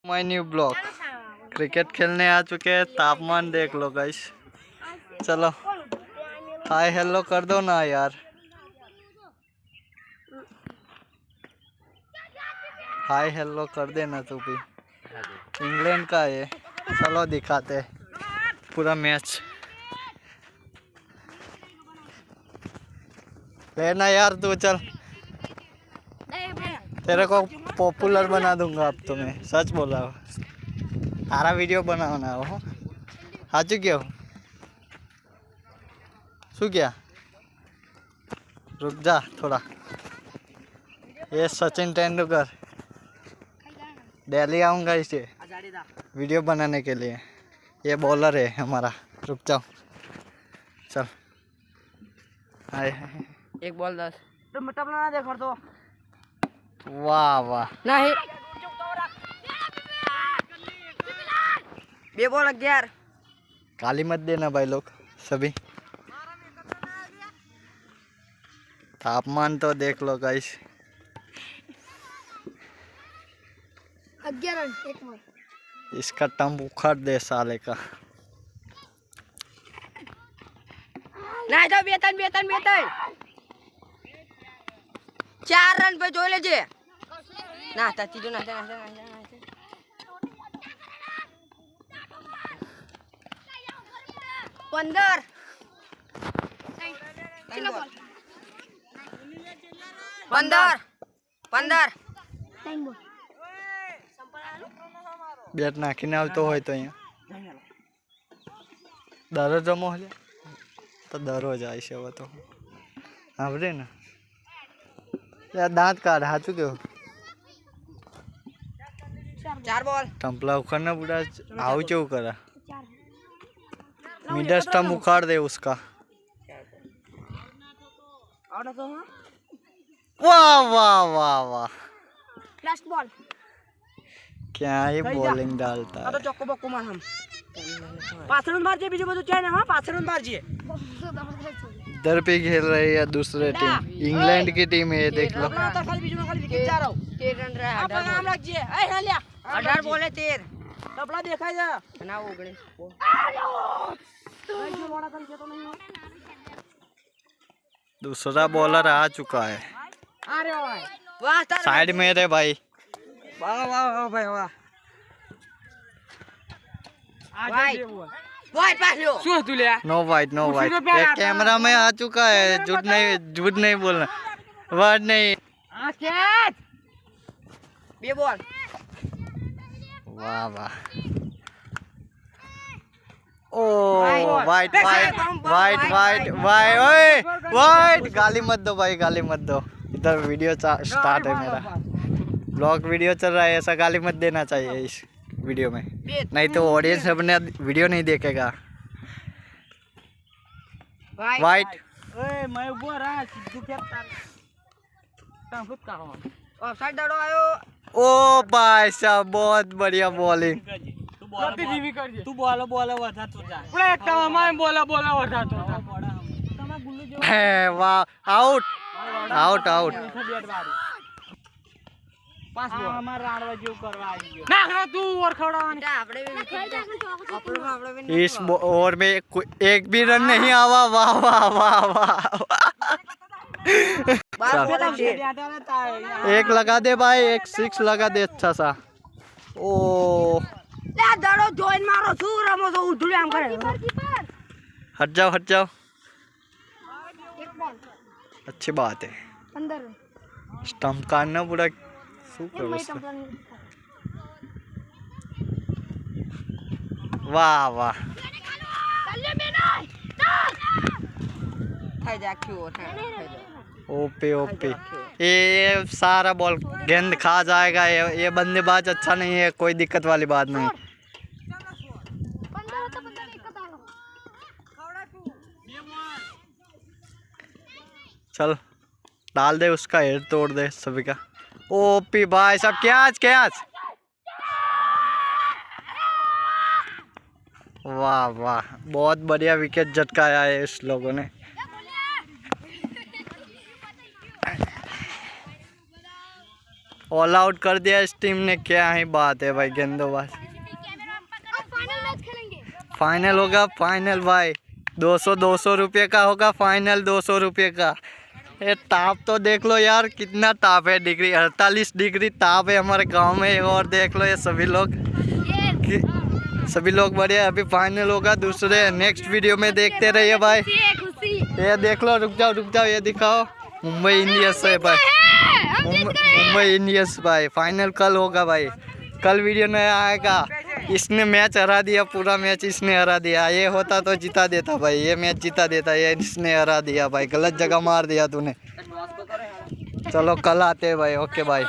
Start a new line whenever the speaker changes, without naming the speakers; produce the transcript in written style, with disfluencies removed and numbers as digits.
My new blog cricket खेलने आ चुके हैं। तापमान देख लो गाइस। चलो हाय हेलो कर दो ना यार। हाय हेलो कर देना तू भी। इंग्लैंड का है। चलो दिखाते पूरा मैच। लेना यार तू चल, तेरे को पॉपुलर बना दूंगा अब तुम्हें। सच बोला हो, तारा वीडियो बनाना हो। आ चुके हो शू क्या? रुक जा थोड़ा। ये सचिन तेंदुलकर, दिल्ली आऊँगा इसे वीडियो बनाने के लिए। ये बॉलर है हमारा। रुक जाओ चल। हाय
एक बॉल 10 तो टपला दे कर दो।
वाह वाह
नहीं बे बॉल 11।
गाली मत देना भाई लोग सभी। तापमान तो देख लो गाइस।
11 रन एक बॉल।
इसका टम्प उखाड़ दे साले का।
नहीं तो बेतन बेतन बेतन 4 रन पे જોઈ લેજે ના તાતી જો ના ના ના 15 15
બેટ નાખીને આવતો હોય તો અહીંયા દરરોજ રમો હલે તો દરરોજ આવી છે હવે તો આવડે ને યાર। દાંત કાઢ સાચું કેવું
4 बॉल
टम्पला उखाड़ना पूरा आऊ चेव करा। मिडल स्टम्प उखाड़ दे उसका।
और तो हां
वाह वाह वाह वाह
लास्ट बॉल।
क्या ये बॉलिंग डालता
आ तो
है।
चक्को बक्को मार हम पाछळून मारजे बीजू બધું છે ને हां पाछळून मारजे।
इधर पे खेल रही है दूसरे टीम, इंग्लैंड की टीम है ये देख लो।
अपना तो खाली बीजू में खाली विकेट जा रहा हूं। 13 रन रहा 18 नाम लागजे। ए हां ल्या 18 બોલે 13 તબલા દેખાય છે ના 19
दूसरा बॉलर आ चुका है।
अरे भाई वाह तार
साइड में रे भाई।
वाह वाह भाई वाह वाइट वाइट पास लो શું હતું લે
नो वाइट नो वाइट। एक कैमरा में आ चुका है। झूठ नहीं बोलना, वर्ड नहीं।
आ कैच बे बॉल
वाह वाह ओ wide wide wide wide wide ओए वाइट। गाली मत दो भाई, गाली मत दो। इधर वीडियो स्टार्ट है मेरा, ब्लॉग वीडियो चल रहा है। ऐसा गाली मत देना चाहिए इस वीडियो में, नहीं तो ऑडियंस अपने वीडियो नहीं देखेगा। वाइट
ओए मैं ऊपर रहा सिद्धू खेलता टांफुत का हो ऑफसाइड दड़ो आयो।
ओ भाई साहब बहुत बढ़िया बॉलिंग।
तू बोला बोला वधा तो जा ओए कमा बोला बोला वधा तो जा तमा गुल्लू जो
है। वाह आउट आउट आउट।
पास बॉल हमार राणवा जो करवा आई गयो नाखरा तू और खवड़ावानी આપણે भी
इस ओवर में एक भी रन नहीं आवा। वाह वाह वाह वाह। एक लगा दे भाई, एक 6 लगा दे अच्छा सा। ओ
લે દડો જોઈન મારો છું રમો તો ઉઠું આમ કરે
हट जाओ हट जाओ।
एक बॉल
अच्छी बात है।
15 रन।
स्टंप काटना पूरा शू करो
मैं
उसका।
टपला नहीं
वाह वाह
થઈ જા ક્યો થઈ જા
ओपी ओपी। ये सारा बॉल गेंद खा जाएगा। ये बल्लेबाज अच्छा नहीं है, कोई दिक्कत वाली बात नहीं।
15 तो 15 एक का डालो।
चल डाल दे उसका, हेड तोड़ दे सभी का। ओपी भाई सब कैच कैच। वाह वाह बहुत बढ़िया विकेट झटकाया है इस लोगों ने। ऑल आउट कर दिया इस टीम ने, क्या ही बात है भाई, गेंदबाज।
अब फाइनल मैच खेलेंगे।
फाइनल होगा, फाइनल भाई 200 रुपये का होगा फाइनल, 200 रुपये का। ये ताप तो देख लो यार, कितना ताप है, डिग्री 48 डिग्री ताप है हमारे गांव में। और देख लो ये सभी लोग बढ़िया। अभी फाइनल होगा, दूसरे नेक्स्ट वीडियो में देखते रहिए भाई। ये देख लो, रुक जाओ, ये दिखाओ, मुंबई इंडियंस है भाई, मुंबई इंडियंस भाई। फाइनल कल होगा भाई, कल वीडियो नहीं आएगा। इसने मैच हरा दिया, पूरा मैच इसने हरा दिया। ये होता तो जिता देता भाई, ये मैच जिता देता, ये इसने हरा दिया भाई, गलत जगह मार दिया तूने। चलो कल आते हैं भाई, ओके भाई।